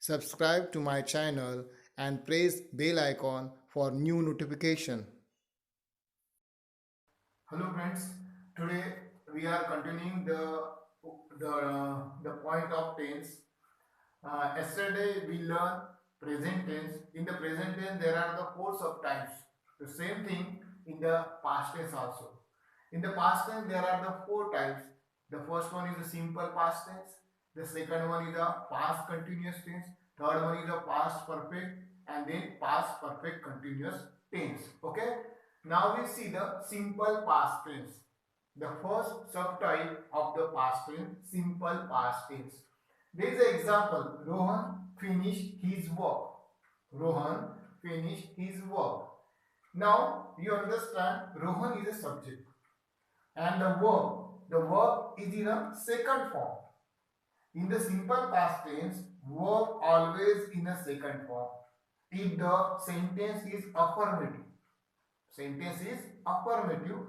Subscribe to my channel and press bell icon for new notification. Hello friends, today we are continuing the point of tense. Yesterday we learned present tense. In the present tense there are the four subtypes. The same thing in the past tense also. In the past tense there are the four types. The first one is the simple past tense. The second one is the past continuous tense. Third one is the past perfect, and then past perfect continuous tense. Okay. Now we see the simple past tense. The first subtype of the past tense, simple past tense. There is an example. Rohan finished his work. Rohan finished his work. Now you understand Rohan is a subject and the verb is in a second form. In the simple past tense, verb always in a second form. If the sentence is affirmative, sentence is affirmative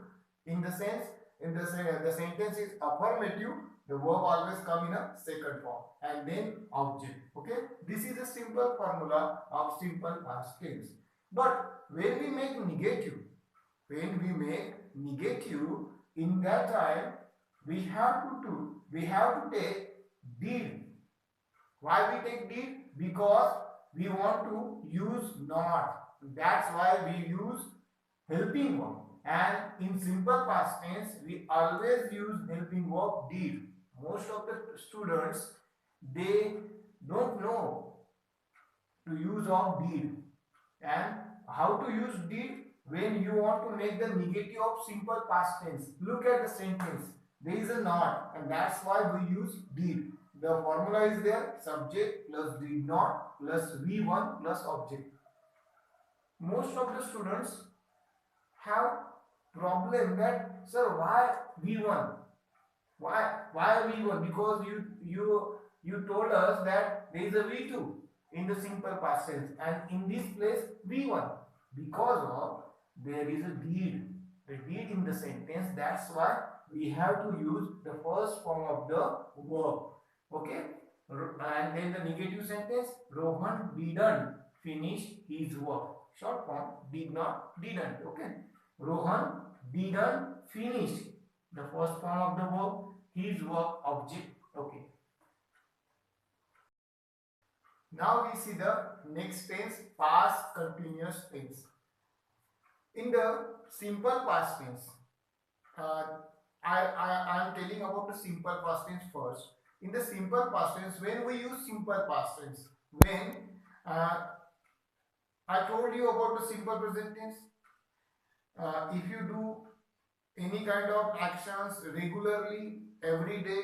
in the sense the sentence is affirmative, the verb always come in a second form and then object. Okay, this is a simple formula of simple past tense. But when we make negative, in that time we have to take did. Why we take did? Because we want to use not. That's why we use helping verb. And in simple past tense, we always use helping verb did. Most of the students, they don't know to use of did. And how to use did when you want to make the negative of simple past tense. Look at the sentence. There is a not, and that's why we use did. The formula is there: subject plus did not plus V1 plus object. Most of the students have problem that, sir, why V1? Why V1? Because you told us that there is a V2 in the simple past tense, and in this place V1, because of there is a did, the did in the sentence. That's why we have to use the first form of the verb. Okay, and then the negative sentence: Rohan didn't finish his work. Short form: did not, didn't. Okay, Rohan didn't finish the first form of the verb, his work, object. Okay. Now we see the next tense, past continuous tense. In the simple past tense, uh, I am telling about the simple past tense first. In the simple past tense, when we use simple past tense, when uh, I told you about the simple present tense, if you do any kind of actions regularly every day,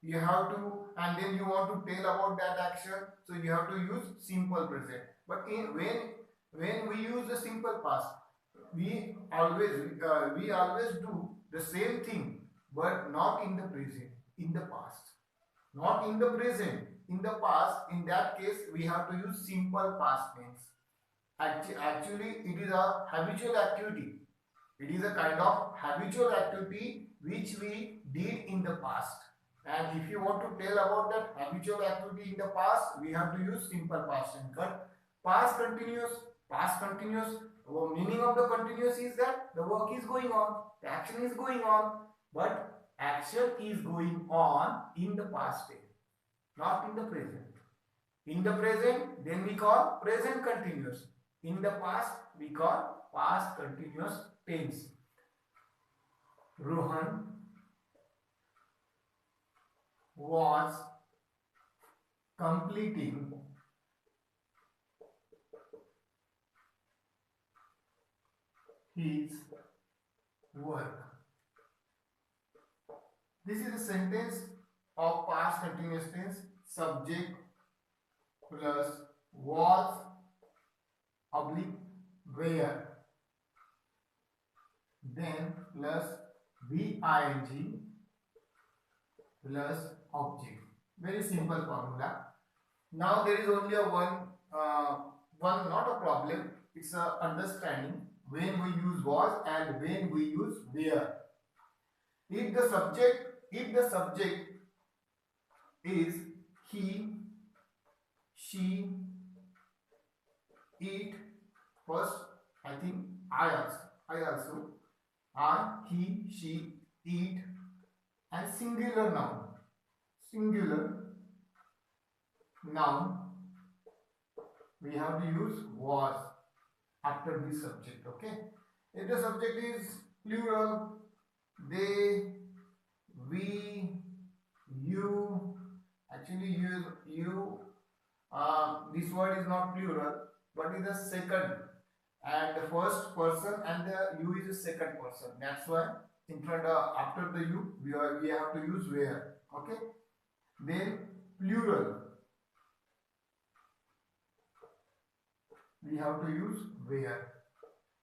you have to, and then you want to tell about that action, so you have to use simple present. But when we use the simple past, we always do the same thing, but not in the present, in the past, not in the present, in the past. In that case we have to use simple past tense. Actually it is a habitual activity. It is a kind of habitual activity which we did in the past. And if you want to tell about that habitual activity in the past, we have to use simple past tense. But past continuous, meaning of the continuous is that the work is going on, the action is going on, but action is going on in the past tense, not in the present. In the present, then we call present continuous. In the past, we call past continuous tense. Rohan was completing his work. This is a sentence of past continuous tense. Subject plus was oblique where, then plus VING plus object. Very simple formula. Now there is only one not a problem. It's a understanding when we use was and when we use where. If the subject is he, she, eat. First, I think I also, I, he, she, eat, and singular noun, we have to use was after the subject. Okay, if the subject is plural, they, we, you, actually this word is not plural but is the second, and the first person, and the you is the second person. That's why in front of, after the you, we have to use where. Okay, then plural, we have to use where.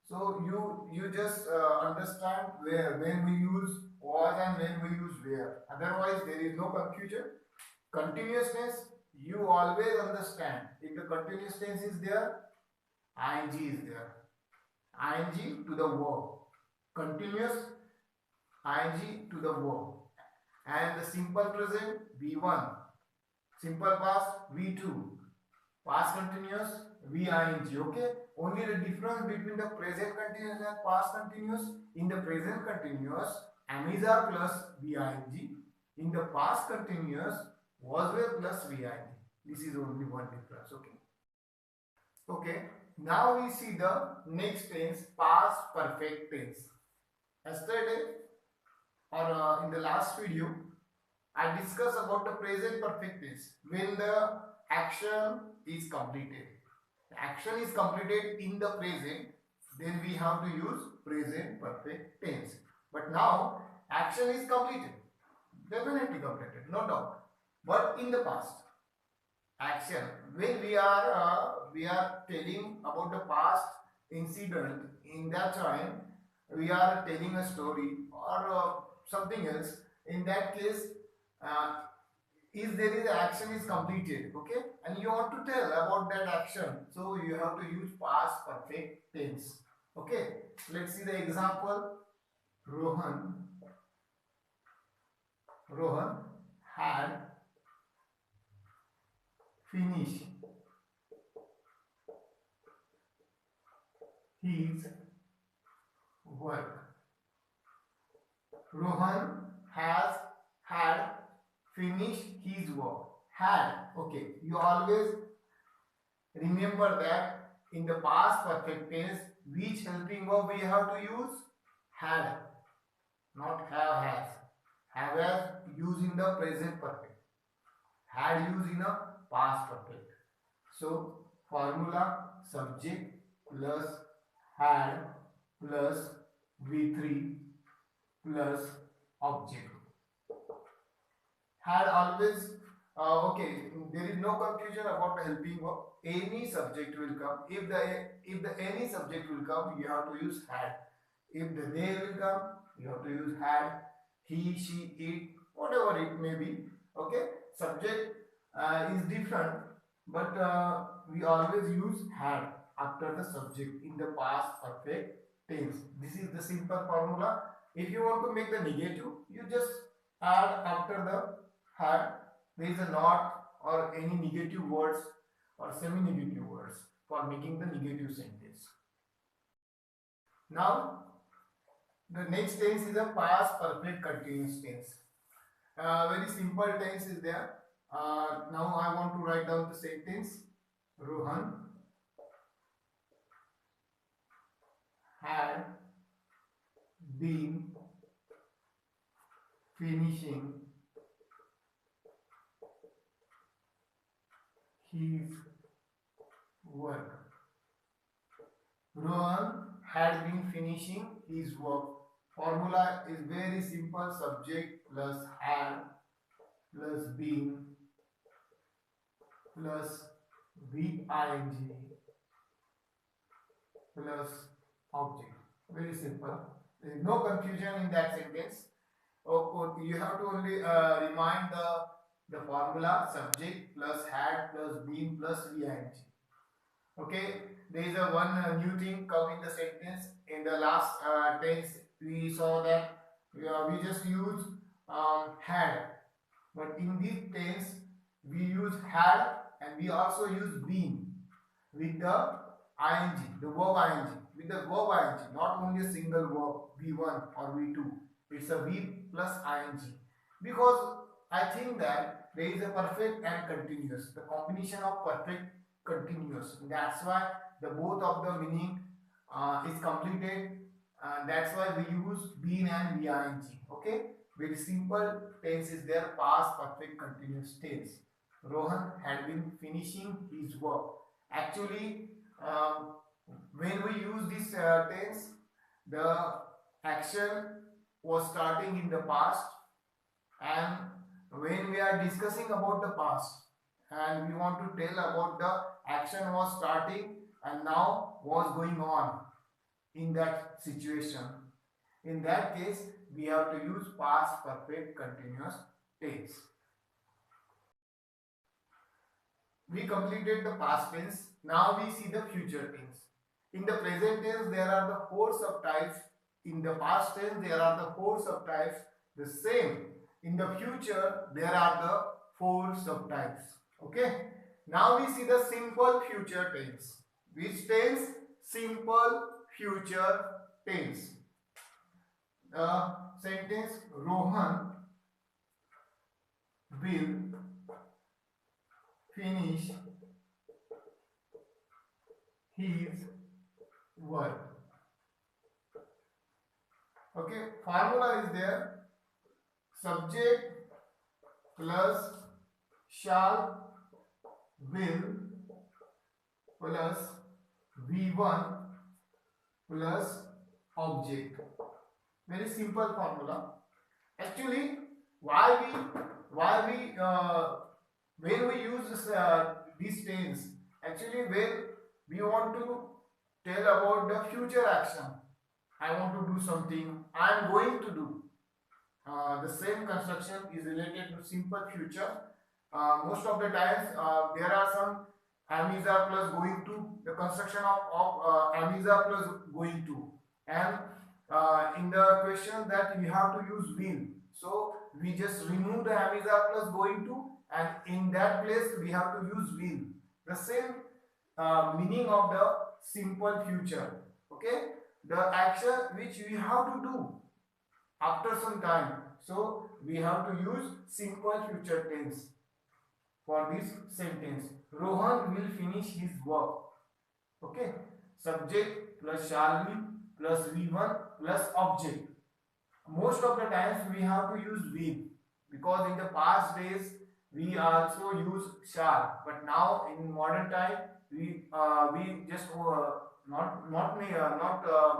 So you just understand where, when we use was and when we use where. Otherwise, there is no confusion. Continuous tense, you always understand. If the continuous tense is there, ing is there. Ing to the verb. Continuous, ing to the verb. And the simple present, V1. Simple past, V2. Past continuous, VING. Okay, only the difference between the present continuous and past continuous, in the present continuous am is are plus VING, in the past continuous was were plus VING. This is only one difference. Okay, now we see the next tense, past perfect tense. Yesterday or in the last video I discussed about the present perfect tense, when the action is completed. The action is completed in the present, then we have to use present perfect tense. But now action is completed, definitely completed, no doubt. But in the past, action, when we are telling about the past incident, in that time we are telling a story or something else. In that case, uh, is there is action is completed, okay, and you want to tell about that action, so you have to use past perfect tense. Okay, let's see the example. Rohan had finished his work. Rohan has had finished his work. Had, okay, you always remember that in the past perfect tense, which helping verb we have to use? Had, not have has. Have has used in the present perfect. Had used in a past perfect. So formula, subject plus had plus V3 plus object. Had always, okay, there is no confusion about the helping verb. Any subject will come. If the any subject will come, you have to use had. If the they will come, you have to use had. He, she, it, whatever it may be. Okay, subject is different, but we always use had after the subject in the past perfect tense. This is the simple formula. If you want to make the negative, you just add after the had, there is a not or any negative words or semi-negative words for making the negative sentence. Now, the next tense is a past perfect continuous tense. Very simple tense is there. Now I want to write down the sentence. Rohan had been finishing his work. Rohan had been finishing his work. Formula is very simple. Subject plus had plus been plus VING plus object. Very simple. There is no confusion in that sentence. Okay, you have to only remind the formula, subject plus had plus been plus VING. Okay, there is a one new thing come in the sentence. In the last tense, we saw that we just use had, but in this tense we use had and we also use been with the ing, the verb ing, with the verb ing, not only a single verb V1 or V2, it's a V plus ing. Because I think that there is a perfect and continuous, the combination of perfect continuous. That's why the both of the meaning is completed. That's why we use been and VING. Okay, very simple tense is there, past perfect continuous tense. Rohan had been finishing his work. Actually, when we use this tense, the action was starting in the past, and when we are discussing about the past and we want to tell about the action was starting and now was going on in that situation, in that case we have to use past perfect continuous tense. We completed the past tense. Now we see the future tense. In the present tense there are the four subtypes. In the past tense there are the four subtypes. The same. In the future there are the four subtypes. Okay. Now we see the simple future tense. Which tense? Simple future tense. The sentence Rohan will finish his work. Okay, formula is there. Subject plus shall, will plus V1 plus object. Very simple formula. Actually, why we when we use these tense, actually when we want to tell about the future action, I want to do something, I am going to do. The same construction is related to simple future. Most of the times there are some am is are plus going to, the construction of am is are plus going to, and in the question that we have to use will, so we just remove the am is are plus going to, and in that place we have to use will. The same meaning of the simple future. Okay, the action which we have to do after some time, so we have to use simple future tense for this sentence. Rohan will finish his work. Okay, subject plus shall be plus V1 plus object. Most of the times we have to use will, because in the past days we also use shall, but now in modern time we just not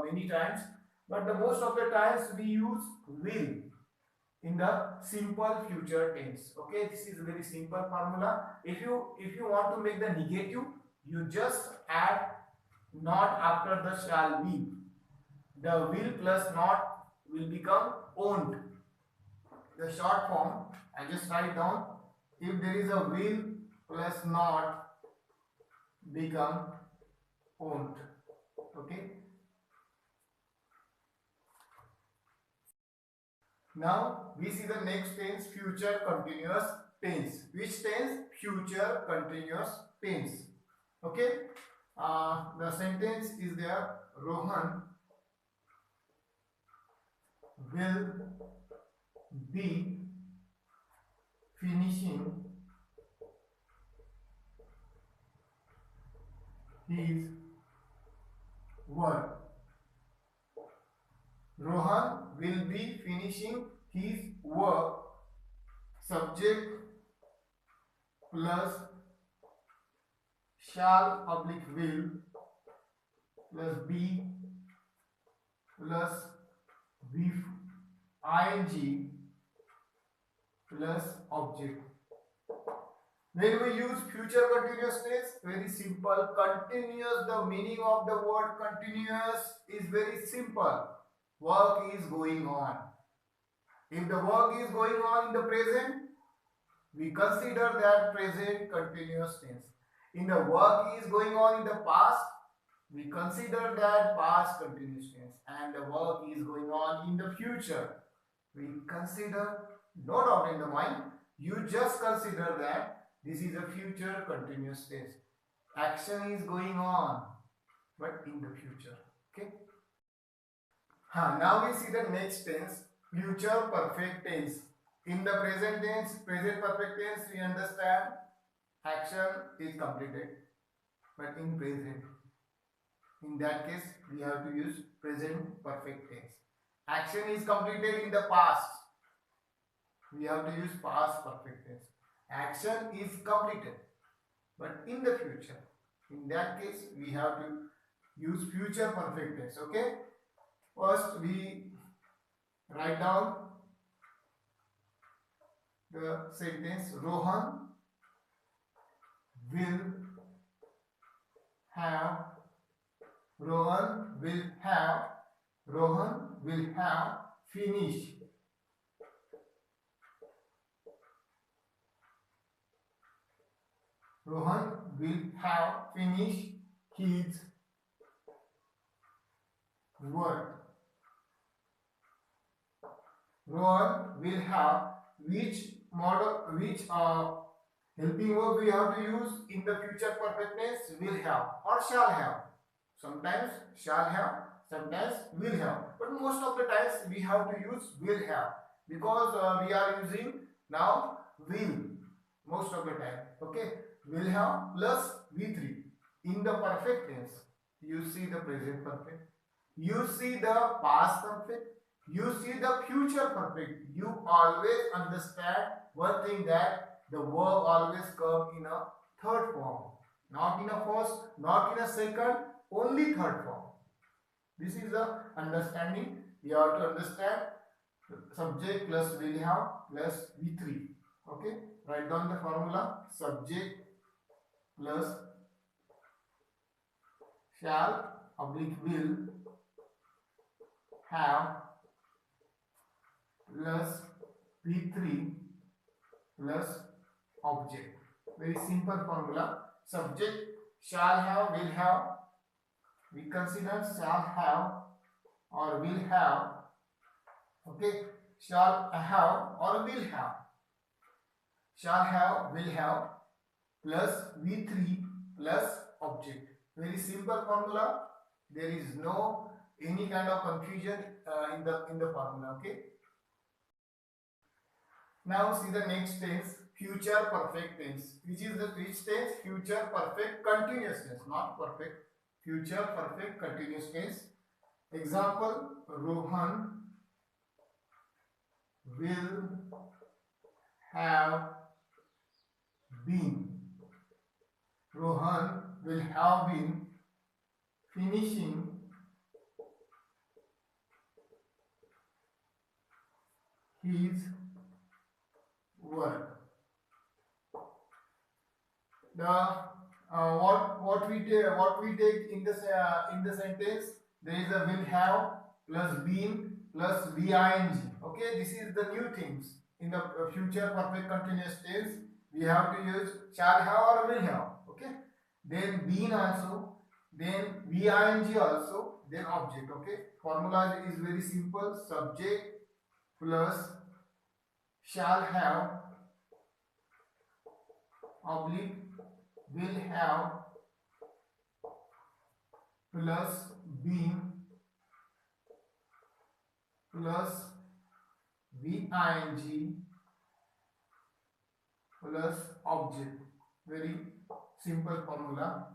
many times, but the most of the times we use will in the simple future tense. Okay, this is a very simple formula. If you want to make the negative, you just add not after the shall be. The will plus not will become owned. The short form, I just write down, if there is a will plus not become owned. Okay. Now we see the next tense, future continuous tense. Which tense? Future continuous tense. Okay. The sentence is there. Rohan will be finishing his work. Rohan will be finishing his work. Subject plus shall oblique will plus be plus ing plus object. When we use future continuous tense, very simple. Continuous, the meaning of the word continuous is very simple. Work is going on. If the work is going on in the present, we consider that present continuous tense. In the work is going on in the past, we consider that past continuous tense. And the work is going on in the future, we consider, no doubt in the mind, you just consider that this is a future continuous tense. Action is going on. but in the future. Okay. Now we see the next tense, future perfect tense. In the present tense, present perfect tense, we understand action is completed, but in present, in that case, we have to use present perfect tense. Action is completed in the past, we have to use past perfect tense. Action is completed, but in the future, in that case, we have to use future perfect tense. Okay. First, we write down the sentence: Rohan will have, Rohan will have, Rohan will have finished Rohan will have finished his work. Rohan will have, which model, which helping verb we have to use in the future perfect tense? Will have or shall have. Sometimes shall have, sometimes will have, but most of the times we have to use will have, because we are using now will most of the time. Okay, will have plus V3 in the perfect tense. You see the present perfect, you see the past perfect, you see the future perfect. You always understand one thing, that the verb always come in a third form, not in a first, not in a second, only third form. This is the understanding. You have to understand subject plus will have plus V3. Okay, write down the formula: subject plus shall oblique will have plus V3 plus object. Very simple formula. Subject shall have, will have. We consider shall have or will have. Okay, shall have or will have. Shall have, will have plus V3 plus object. Very simple formula. There is no any kind of confusion in the formula. Okay. Now see the next tense, future perfect tense. Which is the which tense? Future perfect continuous tense, not perfect. Future perfect continuous tense. Example: Rohan will have been. Rohan will have been finishing his work. The what we take in the sentence, there is a will have plus been plus ving. Okay, this is the new things in the future perfect continuous tense. We have to use shall have or will have. Okay, then been also, then ving also, then object. Okay, formula is very simple: subject plus shall have oblique will have plus been plus ving plus object. Very simple formula.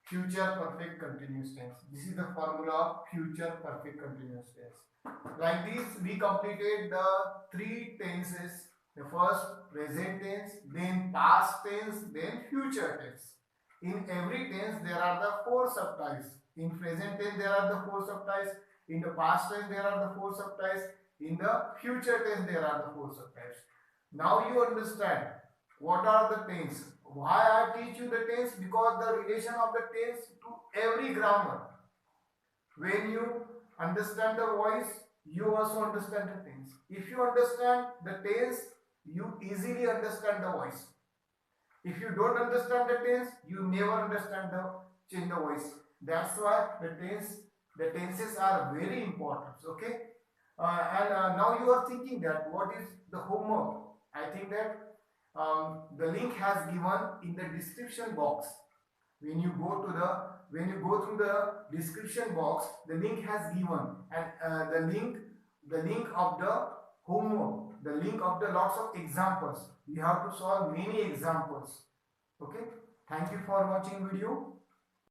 Future perfect continuous tense. This is the formula of future perfect continuous tense. Like this, we completed the three tenses. The first present tense, then past tense, then future tense. In every tense, there are the four subtypes. In present tense, there are the four subtypes. In the past tense, there are the four subtypes. In the future tense, there are the four subtypes. Now you understand what are the tense. Why I teach you the tense? Because the relation of the tense to every grammar. When you understand the voice, you also understand the tense. If you understand the tense, you easily understand the voice. If you don't understand the tense, you never understand the change the voice. That's why the tenses are very important. Okay, and now you are thinking that what is the homework? I think that the link has given in the description box. When you go through the description box, the link has given, and the link of the homework, the link of the lots of examples. You have to solve many examples. Okay, thank you for watching video.